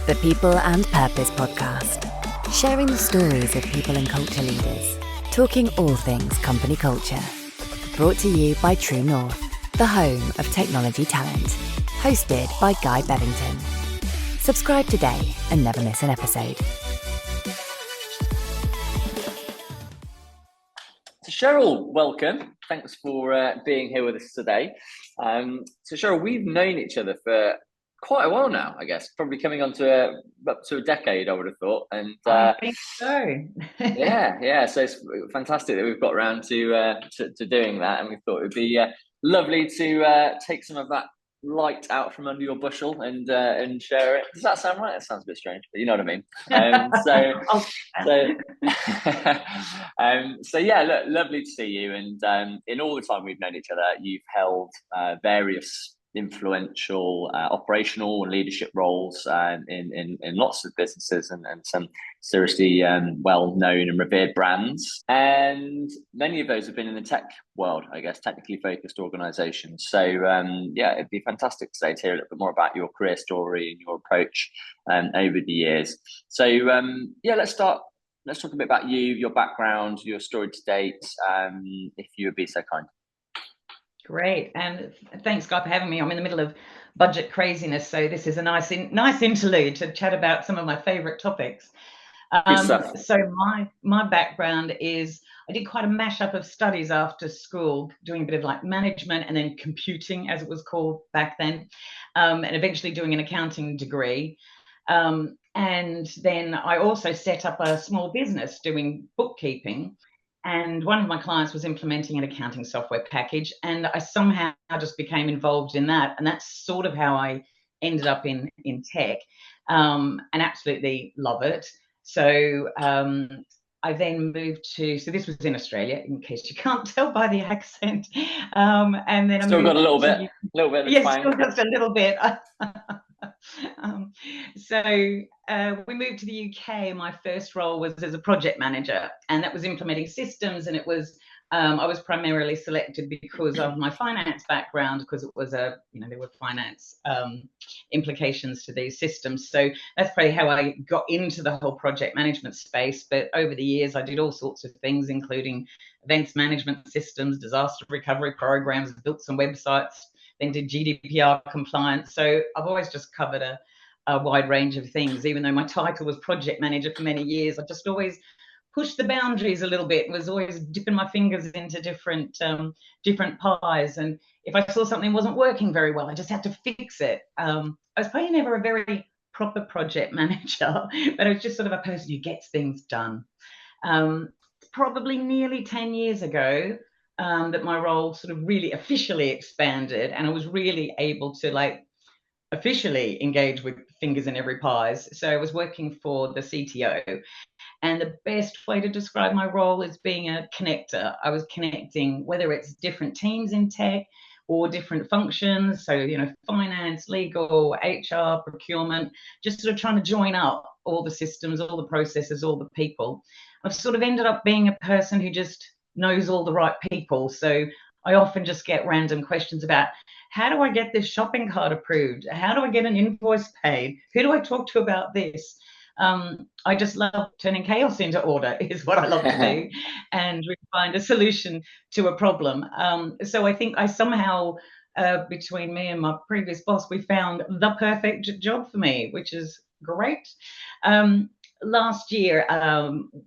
The People and Purpose Podcast, sharing the stories of people and culture leaders, talking all things company culture. Brought to you by True North, the home of technology talent. Hosted by Guy Bevington. Subscribe today and never miss an episode. So Cheryl, welcome. Thanks for being here with us today. So Cheryl, we've known each other for quite a while now, I guess, probably coming on to up to a decade, I would have thought. And I think so. yeah. So it's fantastic that we've got around to doing that, and we thought it would be lovely to take some of that light out from under your bushel and share it. Does that sound right? It sounds a bit strange, but you know what I mean. So yeah, look, lovely to see you. And in all the time we've known each other, you've held various influential operational and leadership roles in lots of businesses and some seriously well-known and revered brands. And many of those have been in the tech world, I guess, technically focused organizations. So yeah, it'd be fantastic today to hear a little bit more about your career story and your approach over the years. So yeah, let's talk a bit about you, your background, your story to date, if you would be so kind. Great, and thanks, Guy, for having me. I'm in the middle of budget craziness, so this is a nice interlude to chat about some of my favourite topics. So my background is I did quite a mashup of studies after school, doing a bit of like management and then computing, as it was called back then, and eventually doing an accounting degree. And then I also set up a small business doing bookkeeping. And one of my clients was implementing an accounting software package, and I somehow just became involved in that. And that's sort of how I ended up in tech, and absolutely love it. So I then moved to, so this was in Australia, in case you can't tell by the accent. And then still got a little bit of yes, twang. still just a little bit. So we moved to the UK. My first role was as a project manager, and that was implementing systems. And it was I was primarily selected because of my finance background, because it was there were finance implications to these systems. So that's probably how I got into the whole project management space. But over the years, I did all sorts of things, including events management systems, disaster recovery programs, built some websites, then did GDPR compliance. So I've always just covered a wide range of things. Even though my title was project manager for many years, I just always pushed the boundaries a little bit, was always dipping my fingers into different pies. And if I saw something wasn't working very well, I just had to fix it. I was probably never a very proper project manager, but I was just sort of a person who gets things done. Probably nearly 10 years ago, that my role sort of really officially expanded, and I was really able to officially engage with fingers in every pies. So I was working for the CTO, and the best way to describe my role is being a connector. I was connecting, whether it's different teams in tech or different functions, so finance, legal, HR, procurement, just sort of trying to join up all the systems, all the processes, all the people. I've sort of ended up being a person who just knows all the right people. So I often just get random questions about, how do I get this shopping cart approved? How do I get an invoice paid? Who do I talk to about this? I just love turning chaos into order, is what I love to do, and we find a solution to a problem. So I think I somehow, between me and my previous boss, we found the perfect job for me, which is great. Last year,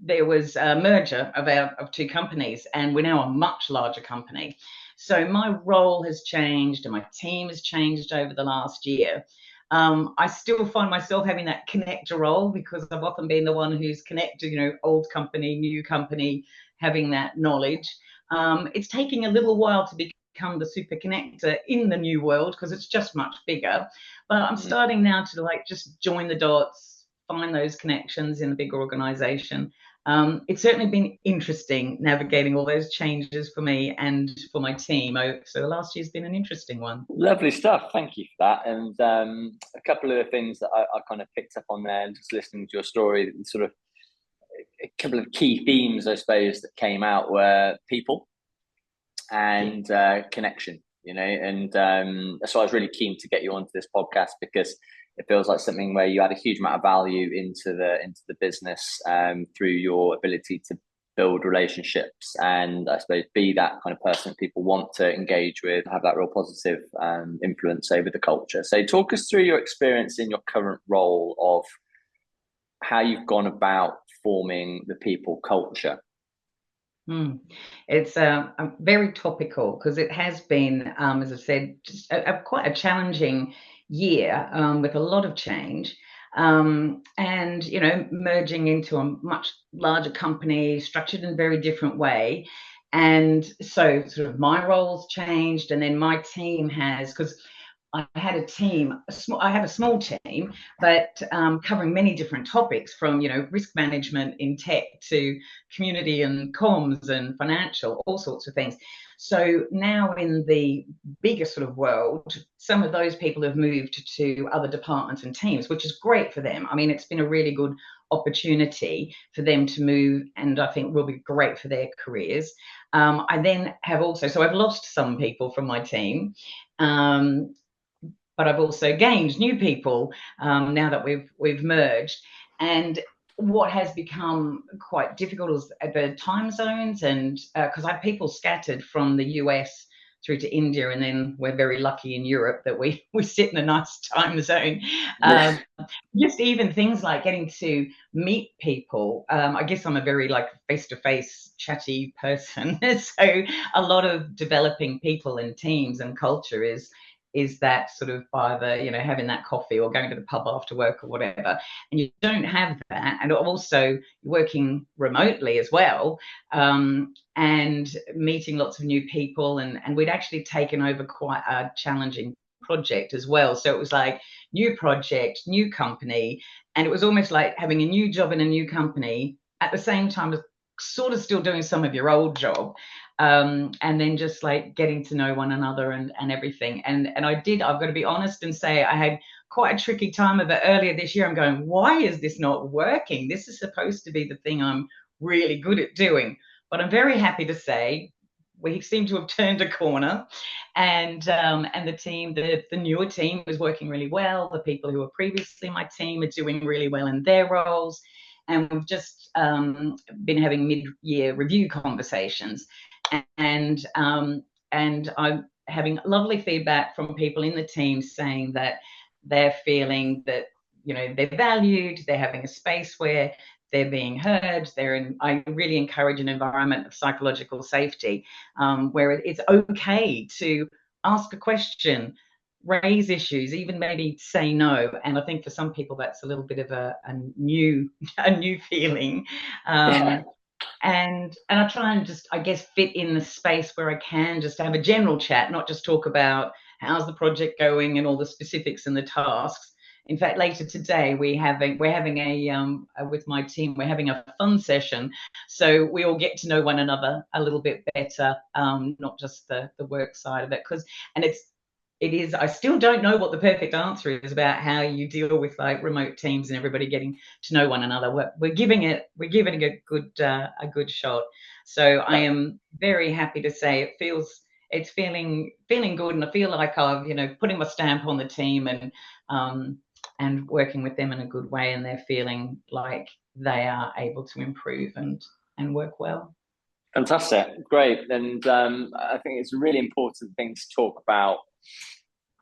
there was a merger of two companies, and we're now a much larger company. So my role has changed and my team has changed over the last year. I still find myself having that connector role, because I've often been the one who's connected, old company, new company, having that knowledge. It's taking a little while to become the super connector in the new world, because it's just much bigger. But I'm starting now to just join the dots, find those connections in the big organization. It's certainly been interesting navigating all those changes for me and for my team. So the last year's been an interesting one. Lovely stuff. Thank you for that. And a couple of the things that I kind of picked up on there, and just listening to your story, sort of a couple of key themes, I suppose, that came out were people and connection, and so I was really keen to get you onto this podcast, because it feels like something where you add a huge amount of value into the business through your ability to build relationships and I suppose be that kind of person that people want to engage with, have that real positive influence over the culture. So talk us through your experience in your current role of how you've gone about forming the people culture. It's very topical because it has been, as I said, just quite a challenging year with a lot of change. And, you know, merging into a much larger company, structured in a very different way. And so sort of my role's changed, and then my team has, because I had a team, I have a small team, but covering many different topics from, you know, risk management in tech to community and comms and financial, all sorts of things. So now in the bigger sort of world, some of those people have moved to other departments and teams, which is great for them. I mean, it's been a really good opportunity for them to move, and I think will be great for their careers. I then have also, so I've lost some people from my team. But I've also gained new people now that we've merged. And what has become quite difficult is the time zones, and because I have people scattered from the US through to India, and then we're very lucky in Europe that we sit in a nice time zone. Just even things like getting to meet people. I guess I'm a very like face-to-face chatty person, so a lot of developing people and teams and culture is that sort of either, you know, having that coffee or going to the pub after work or whatever. And you don't have that. And also working remotely as well, and meeting lots of new people. And we'd actually taken over quite a challenging project as well. So it was like new project, new company. And it was almost like having a new job in a new company at the same time as sort of still doing some of your old job. And then just like getting to know one another and everything. And I've got to be honest and say I had quite a tricky time of it earlier this year. I'm going, why is this not working? This is supposed to be the thing I'm really good at doing. But I'm very happy to say we seem to have turned a corner, and the team, the newer team is working really well. The people who were previously my team are doing really well in their roles. And we've just been having mid-year review conversations. And I'm having lovely feedback from people in the team saying that they're feeling that, you know, they're valued, they're having a space where they're being heard. I really encourage an environment of psychological safety, where it's okay to ask a question, raise issues, even maybe say no. And I think for some people that's a little bit of a new feeling. Yeah. And I try and just, I guess, fit in the space where I can just have a general chat, not just talk about how's the project going and all the specifics and the tasks. In fact, later today we're having a with my team, we're having a fun session, so we all get to know one another a little bit better, not just the work side of it. It is, I still don't know what the perfect answer is about how you deal with like remote teams and everybody getting to know one another. We're giving it a good shot. So I am very happy to say it's feeling good, and I feel like I've, you know, putting my stamp on the team and working with them in a good way, and they're feeling like they are able to improve and work well. Fantastic, great. And I think it's a really important thing to talk about.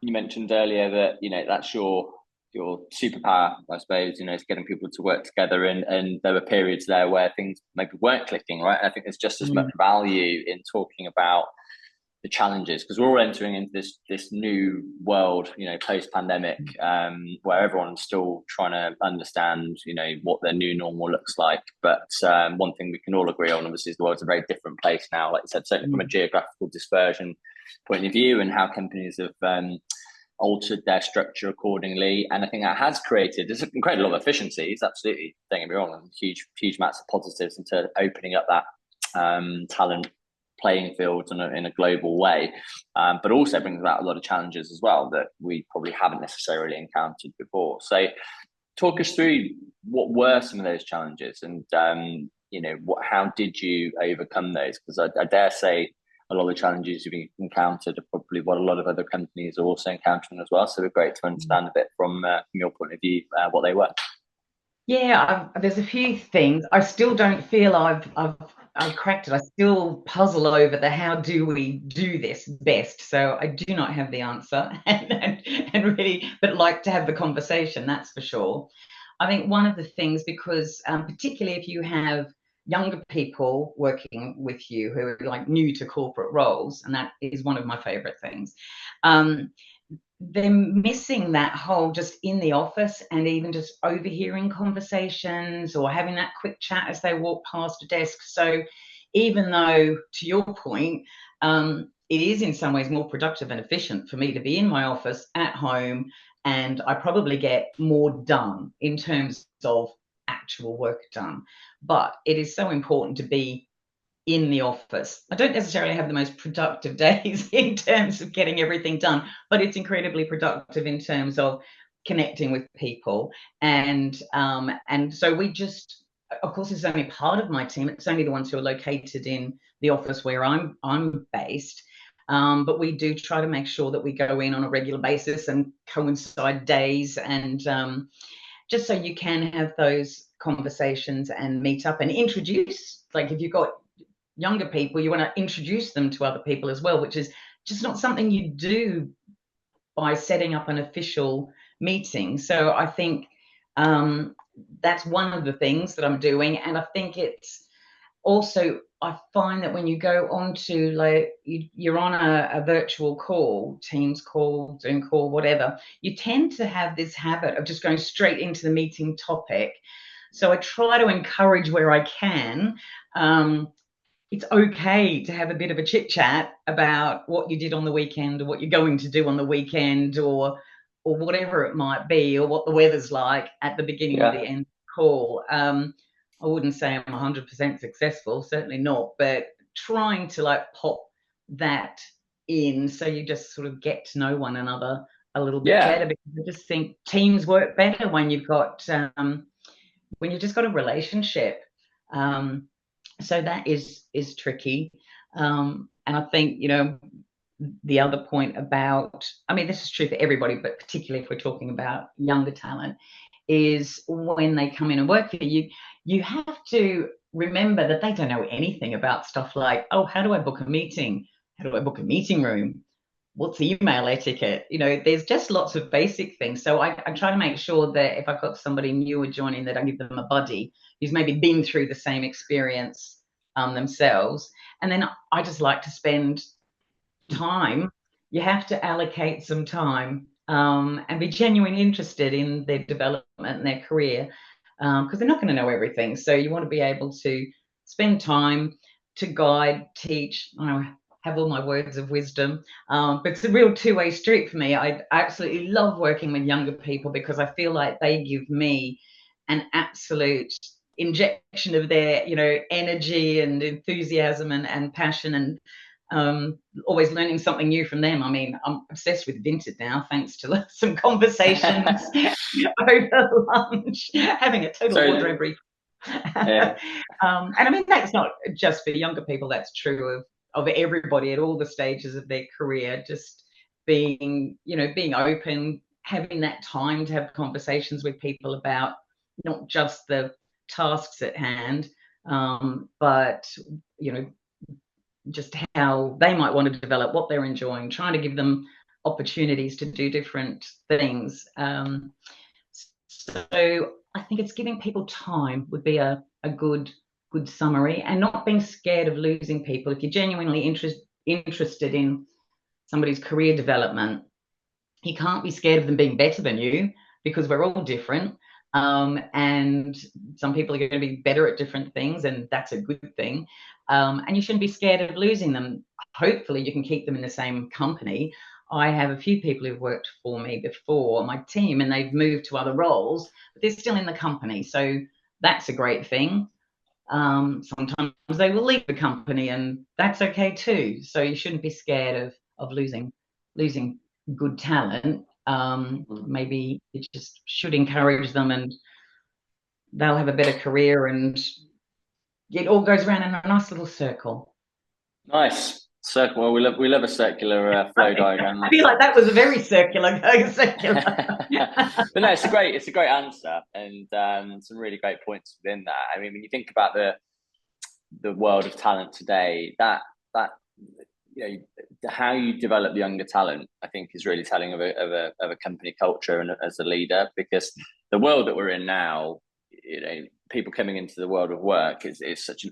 You mentioned earlier that, you know, that's your superpower, I suppose, you know, is getting people to work together, and there were periods there where things maybe weren't clicking, right? And I think there's just as much value in talking about the challenges, because we're all entering into this new world, you know, post-pandemic, where everyone's still trying to understand, you know, what their new normal looks like. But one thing we can all agree on, obviously, is the world's a very different place now, like you said, certainly from a geographical dispersion point of view, and how companies have altered their structure accordingly. And I think that has created, there's created a lot of efficiencies, absolutely, don't get me wrong, and huge amounts of positives into opening up that talent playing field in a global way, but also brings about a lot of challenges as well that we probably haven't necessarily encountered before. So talk us through what were some of those challenges, and you know, how did you overcome those? Because I dare say a lot of the challenges you've encountered are probably what a lot of other companies are also encountering as well. So it'd be great to understand a bit from your point of view what they were. Yeah, there's a few things. I still don't feel I've cracked it. I still puzzle over the how do we do this best. So I do not have the answer, and really, but like to have the conversation. That's for sure. I think one of the things, because particularly if you have younger people working with you who are like new to corporate roles, and that is one of my favorite things. They're missing that whole just in the office and even just overhearing conversations or having that quick chat as they walk past a desk. So even though, to your point, it is in some ways more productive and efficient for me to be in my office at home, and I probably get more done in terms of actual work done. But it is so important to be in the office. I don't necessarily have the most productive days in terms of getting everything done, but it's incredibly productive in terms of connecting with people. And so we just, of course, it's only part of my team. It's only the ones who are located in the office where I'm based. But we do try to make sure that we go in on a regular basis and coincide days, and just so you can have those conversations and meet up and introduce, like if you've got younger people, you want to introduce them to other people as well, which is just not something you do by setting up an official meeting. So I think that's one of the things that I'm doing. And I think it's also, I find that when you go onto, like, you're on a virtual call, Teams call, Zoom call, whatever, you tend to have this habit of just going straight into the meeting topic. So I try to encourage where I can. It's okay to have a bit of a chit chat about what you did on the weekend or what you're going to do on the weekend, or whatever it might be, or what the weather's like at the beginning or the end of the call. I wouldn't say I'm 100% successful, certainly not, but trying to like pop that in so you just sort of get to know one another a little bit better, because I just think teams work better when you've got when you've just got a relationship. So that is tricky. And I think, the other point about, I mean, this is true for everybody, but particularly if we're talking about younger talent, is when they come in and work for you, you have to remember that they don't know anything about stuff like, oh, how do I book a meeting? How do I book a meeting room? What's email etiquette? There's just lots of basic things. So I try to make sure that if I've got somebody newer joining, that I give them a buddy who's maybe been through the same experience themselves. And then I just like to spend time. You have to allocate some time and be genuinely interested in their development and their career, because they're not going to know everything. So you want to be able to spend time to guide, teach, have all my words of wisdom. But it's a real two-way street for me. I absolutely love working with younger people because I feel like they give me an absolute injection of their, energy and enthusiasm and passion, and always learning something new from them. I mean, I'm obsessed with Vinted now, thanks to some conversations over lunch, having a total wardrobe brief. And I mean, that's not just for younger people, that's true of everybody at all the stages of their career, just being open, having that time to have conversations with people about not just the tasks at hand, but just how they might want to develop, what they're enjoying, trying to give them opportunities to do different things. So I think it's giving people time would be a good summary, and not being scared of losing people. If you're genuinely interested in somebody's career development, you can't be scared of them being better than you, because we're all different. And some people are going to be better at different things, and that's a good thing. And you shouldn't be scared of losing them. Hopefully you can keep them in the same company. I have a few people who've worked for me before on my team, and they've moved to other roles, but they're still in the company. So that's a great thing. Sometimes they will leave the company, and that's okay too. So you shouldn't be scared of losing good talent. Maybe you just should encourage them, and they'll have a better career, and it all goes around in a nice little circle. Nice. Circle. Well, we love a circular flow diagram. I feel like that was a very circular. But no, it's a great answer, and some really great points within that. I mean, when you think about the world of talent today, that how you develop younger talent, I think, is really telling of a company culture and as a leader, because the world that we're in now, people coming into the world of work is such an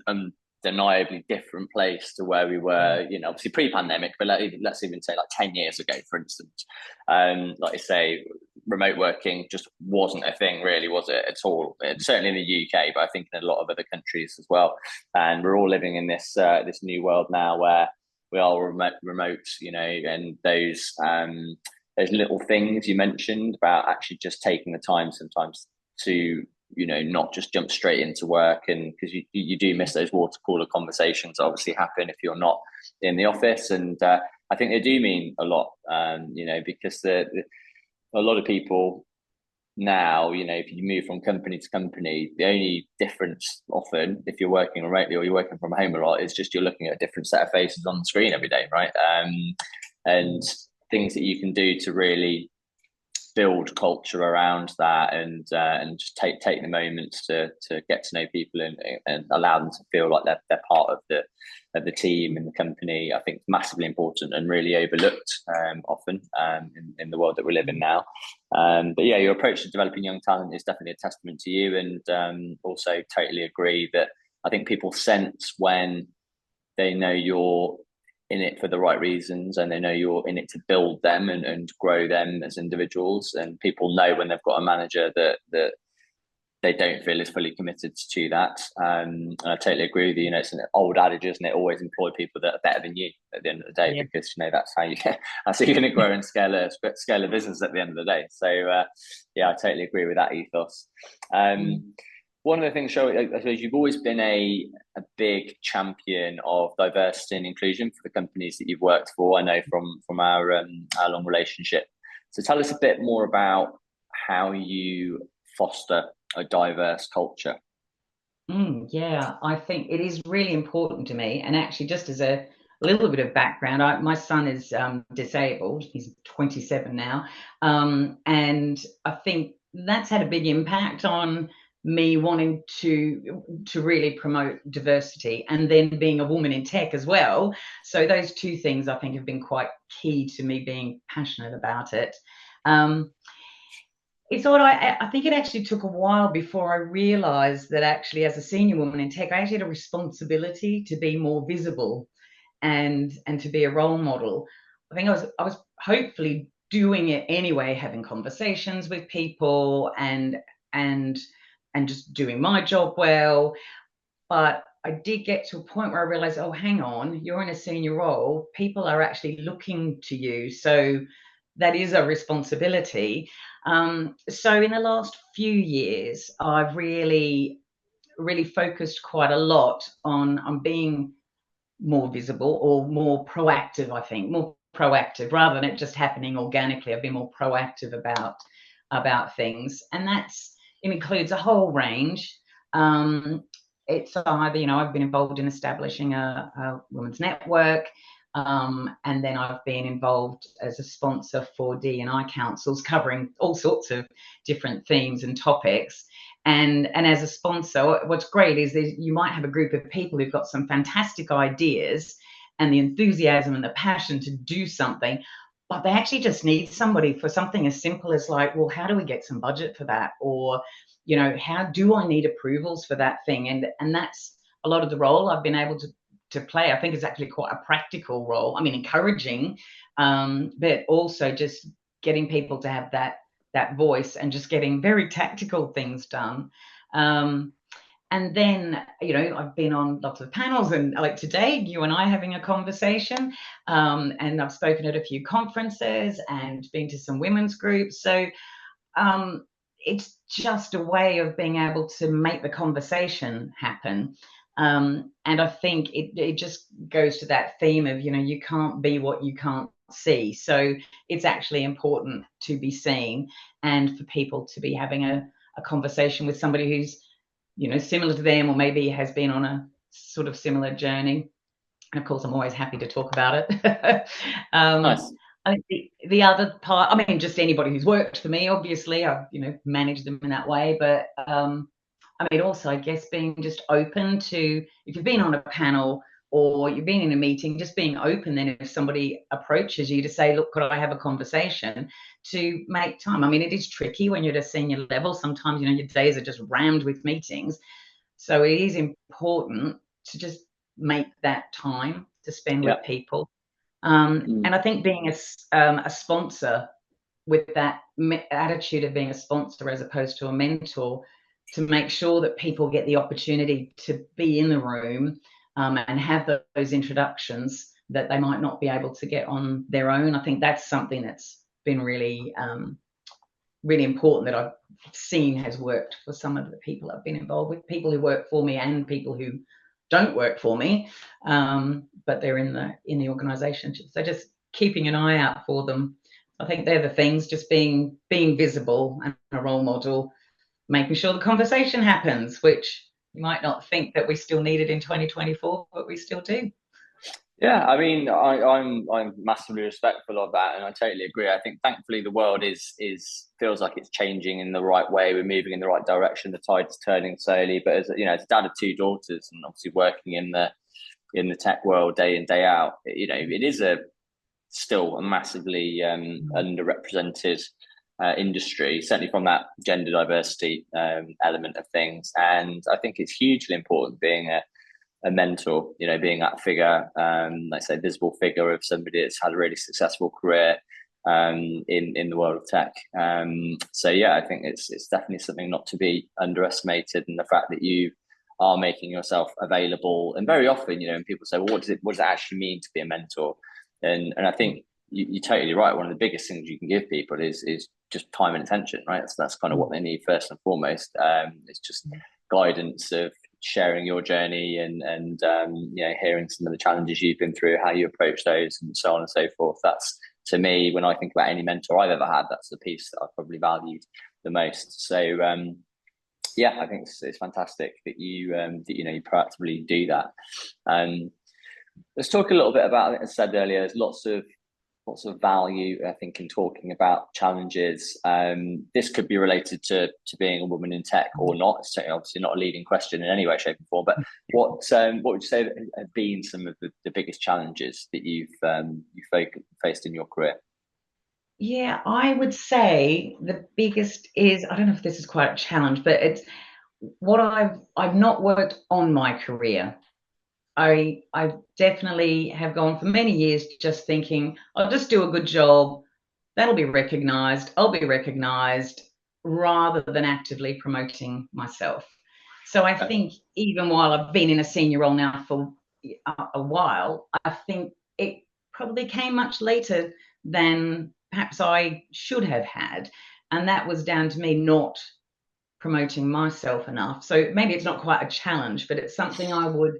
undeniably different place to where we were, obviously pre-pandemic, but let's even say like 10 years ago, for instance. Like I say, remote working just wasn't a thing, really, was it at all? Certainly in the UK, but I think in a lot of other countries as well. And we're all living in this new world now where we are remote, and those little things you mentioned about actually just taking the time sometimes to not just jump straight into work, and because you do miss those water cooler conversations that obviously happen if you're not in the office, and I think they do mean a lot, because a lot of people now, if you move from company to company, the only difference often, if you're working remotely or you're working from home a lot, is just you're looking at a different set of faces on the screen every day, right? And things that you can do to really build culture around that, and just take the moments to get to know people and allow them to feel like they're part of the team and the company, I think is massively important and really overlooked often in the world that we live in now. But yeah, your approach to developing young talent is definitely a testament to you, and also totally agree that I think people sense when they know you're in it for the right reasons, and they know you're in it to build them and grow them as individuals, and people know when they've got a manager that they don't feel is fully committed to that. And I totally agree with you. It's an old adage, isn't it? Always employ people that are better than you at the end of the day, because that's how you're going to grow and scale a business at the end of the day. So I totally agree with that ethos. One of the things, Cheryl, I suppose you've always been a big champion of diversity and inclusion for the companies that you've worked for. I know from our long relationship. So tell us a bit more about how you foster a diverse culture. I think it is really important to me. And actually, just as a little bit of background, my son is disabled. He's 27 now. And I think that's had a big impact on me wanting to really promote diversity, and then being a woman in tech as well. So those two things I think have been quite key to me being passionate about it. It's odd. I think it actually took a while before I realized that actually, as a senior woman in tech, I actually had a responsibility to be more visible and to be a role model. I think I was hopefully doing it anyway, having conversations with people and just doing my job well. But I did get to a point where I realized, oh, hang on, you're in a senior role. People are actually looking to you. So that is a responsibility. So in the last few years, I've really focused quite a lot on being more visible or more proactive. I think more proactive rather than it just happening organically. I've been more proactive about things, and it includes a whole range. It's either, I've been involved in establishing a women's network, and then I've been involved as a sponsor for D&I councils covering all sorts of different themes and topics. And as a sponsor, what's great is that you might have a group of people who've got some fantastic ideas and the enthusiasm and the passion to do something, but they actually just need somebody for something as simple as like, well, how do we get some budget for that? Or, how do I need approvals for that thing? And that's a lot of the role I've been able to play. I think it's actually quite a practical role. I mean, encouraging, but also just getting people to have that voice and just getting very tactical things done. And then, I've been on lots of panels, and like today, you and I having a conversation, and I've spoken at a few conferences and been to some women's groups. So it's just a way of being able to make the conversation happen. And I think it just goes to that theme of, you can't be what you can't see. So it's actually important to be seen and for people to be having a conversation with somebody who's, similar to them, or maybe has been on a sort of similar journey. And of course, I'm always happy to talk about it. Nice. I think the other part, I mean, just anybody who's worked for me, obviously, I've, managed them in that way. But I mean, also, I guess being just open to, if you've been on a panel or you've been in a meeting, just being open then if somebody approaches you to say, look, could I have a conversation, to make time. I mean, it is tricky when you're at a senior level. Sometimes, your days are just rammed with meetings. So it is important to just make that time to spend with people. And I think being a sponsor, with that attitude of being a sponsor as opposed to a mentor, to make sure that people get the opportunity to be in the room and have those introductions that they might not be able to get on their own. I think that's something that's been really, really important, that I've seen has worked for some of the people I've been involved with, people who work for me and people who don't work for me, but they're in the organisation. So just keeping an eye out for them. I think they're the things, just being visible and a role model, making sure the conversation happens, which you might not think that we still need it in 2024, but we still do. Yeah, I mean, I'm massively respectful of that, and I totally agree. I think thankfully the world is feels like it's changing in the right way. We're moving in the right direction. The tide's turning slowly, but as as a dad of two daughters, and obviously working in the tech world day in day out, it is still a massively underrepresented industry, certainly from that gender diversity element of things. And I think it's hugely important being a mentor, being that figure, like I say, visible figure of somebody that's had a really successful career in the world of tech. So yeah, I think it's definitely something not to be underestimated, and the fact that you are making yourself available. And very often, when people say, well, what does it actually mean to be a mentor? And I think you're totally right. One of the biggest things you can give people is just time and attention, right? So that's kind of what they need first and foremost. It's just guidance of sharing your journey and hearing some of the challenges you've been through, how you approach those, and so on and so forth. That's, to me, when I think about any mentor I've ever had, that's the piece that I've probably valued the most. So yeah, I think it's fantastic that you you proactively do that. Let's talk a little bit about, as I said earlier, there's lots of value, I think, in talking about challenges. This could be related to being a woman in tech or not. It's obviously not a leading question in any way, shape, or form. But what would you say have been some of the biggest challenges that you've faced in your career? Yeah, I would say the biggest is, I don't know if this is quite a challenge, but it's what I've not worked on my career. I definitely have gone for many years just thinking, I'll just do a good job, that'll be recognized, I'll be recognized, rather than actively promoting myself. So I think even while I've been in a senior role now for a while, I think it probably came much later than perhaps I should have had. And that was down to me not promoting myself enough. So maybe it's not quite a challenge, but it's something I would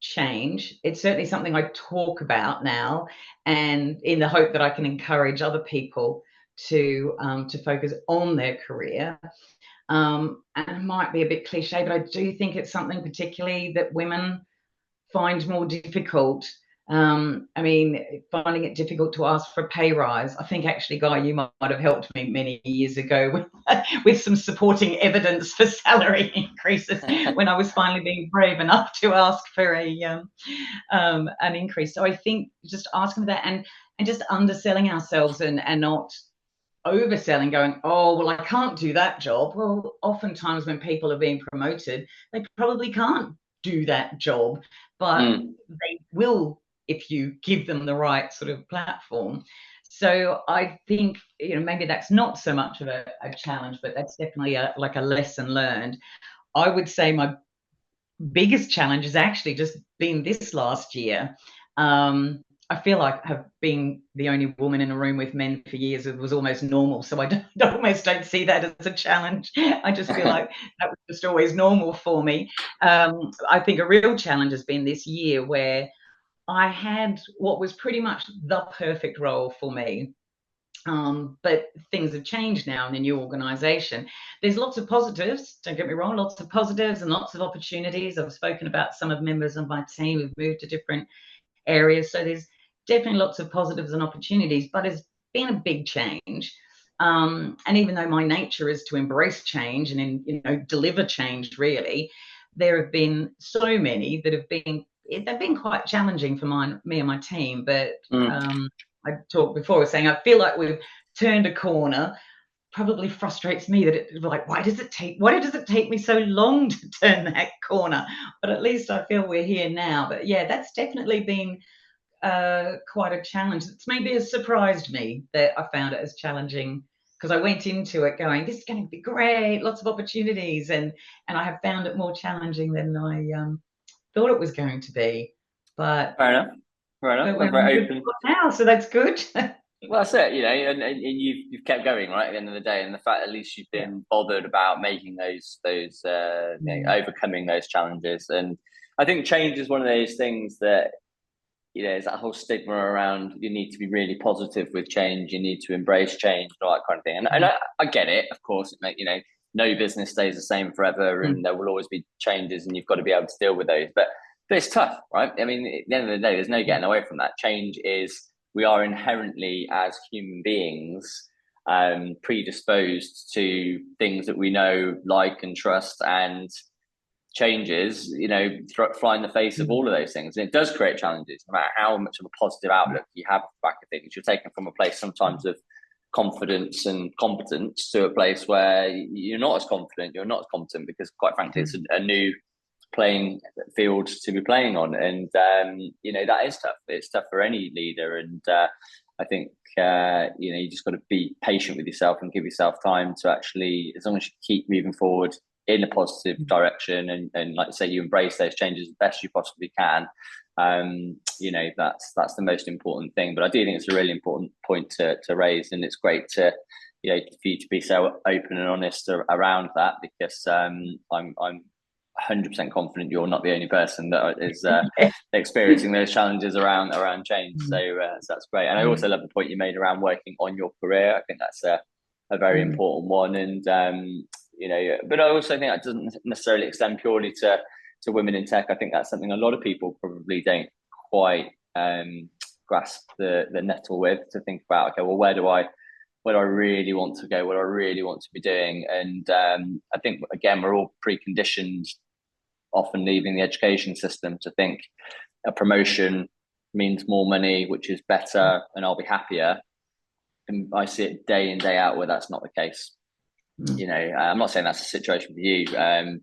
change. It's certainly something I talk about now, and in the hope that I can encourage other people to focus on their career. And it might be a bit cliche, but I do think it's something particularly that women find more difficult. I mean, finding it difficult to ask for a pay rise. I think actually, Guy, you might have helped me many years ago with some supporting evidence for salary increases when I was finally being brave enough to ask for an increase. So I think just asking for that, and just underselling ourselves and not overselling, going, oh, well, I can't do that job. Well, oftentimes when people are being promoted, they probably can't do that job, but they will if you give them the right sort of platform. So I think, maybe that's not so much of a challenge, but that's definitely like a lesson learned. I would say my biggest challenge has actually just been this last year. I feel like I've been the only woman in a room with men for years. It was almost normal. So I almost don't see that as a challenge. I just feel like that was just always normal for me. I think a real challenge has been this year, where I had what was pretty much the perfect role for me. But things have changed now in the new organisation. There's lots of positives, don't get me wrong, lots of positives and lots of opportunities. I've spoken about some of members of my team who've moved to different areas. So there's definitely lots of positives and opportunities, but it's been a big change. And even though my nature is to embrace change and deliver change, really, there have been so many that they've been quite challenging for me and my team. But I talked before saying I feel like we've turned a corner. Probably frustrates me that why does it take me so long to turn that corner? But at least I feel we're here now. But yeah, that's definitely been quite a challenge. It's maybe has surprised me that I found it as challenging, because I went into it going, this is going to be great, lots of opportunities, and I have found it more challenging than I thought it was going to be. But fair enough. But That's we're on a very good open. spot now, so that's good. Well, that's it, and you've kept going, right, at the end of the day, and the fact at least you've been bothered about making those overcoming those challenges. And I think change is one of those things that, there's that whole stigma around you need to be really positive with change, you need to embrace change, all that kind of thing. And I get it, of course. No business stays the same forever, and there will always be changes, and you've got to be able to deal with those. But it's tough, right? I mean, at the end of the day, there's no getting away from that. Change is, we are inherently, as human beings, predisposed to things that we know, like, and trust, and changes, fly in the face of all of those things. And it does create challenges, no matter how much of a positive outlook you have back of things. You're taken from a place sometimes of confidence and competence to a place where you're not as confident, you're not as competent, because quite frankly, it's a new playing field to be playing on. And that is tough. It's tough for any leader. And I think you just got to be patient with yourself and give yourself time to actually, as long as you keep moving forward in a positive direction, and like I say, you embrace those changes as best you possibly can, that's the most important thing. But I do think it's a really important point to raise, and it's great to for you to be so open and honest around that, because I'm 100% confident you're not the only person that is experiencing those challenges around change. So that's great. And I also love the point you made around working on your career. I think that's a very important one. And but I also think that doesn't necessarily extend purely to women in tech. I think that's something a lot of people probably don't quite grasp the nettle with, to think about, okay, well, where do I really want to go, what do I really want to be doing? And I think, again, we're all preconditioned, often leaving the education system, to think a promotion means more money, which is better, and I'll be happier. And I see it day in, day out where that's not the case. I'm not saying that's a situation for you,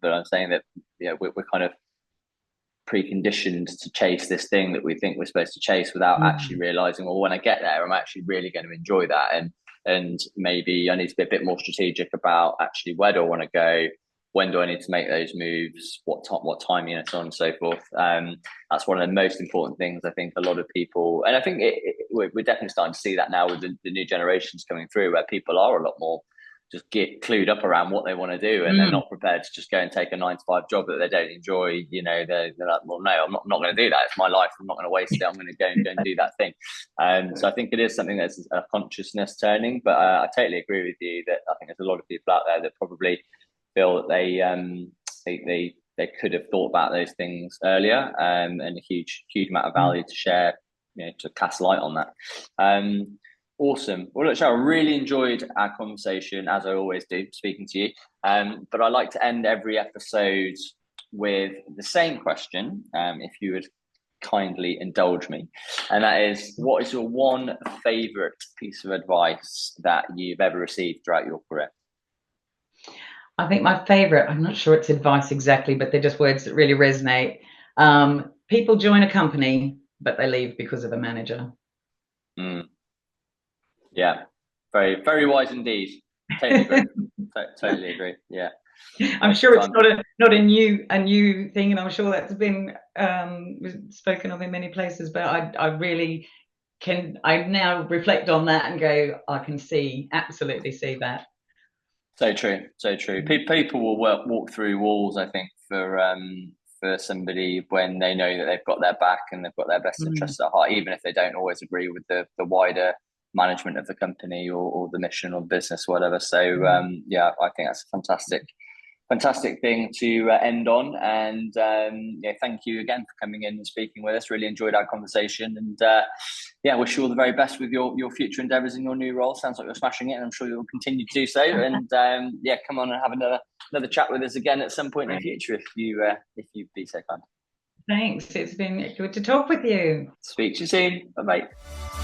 but I'm saying that we're kind of preconditioned to chase this thing that we think we're supposed to chase, without actually realizing, well, when I get there, I'm actually really going to enjoy that. And maybe I need to be a bit more strategic about actually, where do I want to go? When do I need to make those moves? What time, so on and so forth. That's one of the most important things, I think, a lot of people, and I think we're definitely starting to see that now with the new generations coming through, where people are a lot more just get clued up around what they want to do, and they're not prepared to just go and take a 9-to-5 job that they don't enjoy. They're like, well, no, I'm not going to do that. It's my life. I'm not going to waste it. I'm going to go and do that thing. So I think it is something that's a consciousness turning. But I totally agree with you that I think there's a lot of people out there that probably feel that they could have thought about those things earlier, and a huge amount of value to share, to cast light on that. Awesome. Well, look, Cheryl, really enjoyed our conversation, as I always do, speaking to you. But I like to end every episode with the same question, if you would kindly indulge me. And that is, what is your one favourite piece of advice that you've ever received throughout your career? I think my favourite, I'm not sure it's advice exactly, but they're just words that really resonate. People join a company, but they leave because of a manager. Yeah, very, very wise indeed. Totally agree. Totally agree. Yeah, I'm sure it's not a new thing, and I'm sure that's been spoken of in many places. But I really can. I now reflect on that and go, I can absolutely see that. So true. People will walk through walls, I think, for somebody when they know that they've got their back and they've got their best interests at heart, even if they don't always agree with the wider management of the company or the mission or business or whatever. So I think that's a fantastic fantastic thing to end on. And thank you again for coming in and speaking with us. Really enjoyed our conversation, and wish you all the very best with your future endeavours in your new role. Sounds like you're smashing it, and I'm sure you'll continue to do so. And come on and have another chat with us again at some point in the future if you be so kind. Thanks. It's been good to talk with you. Speak to you soon. Bye bye.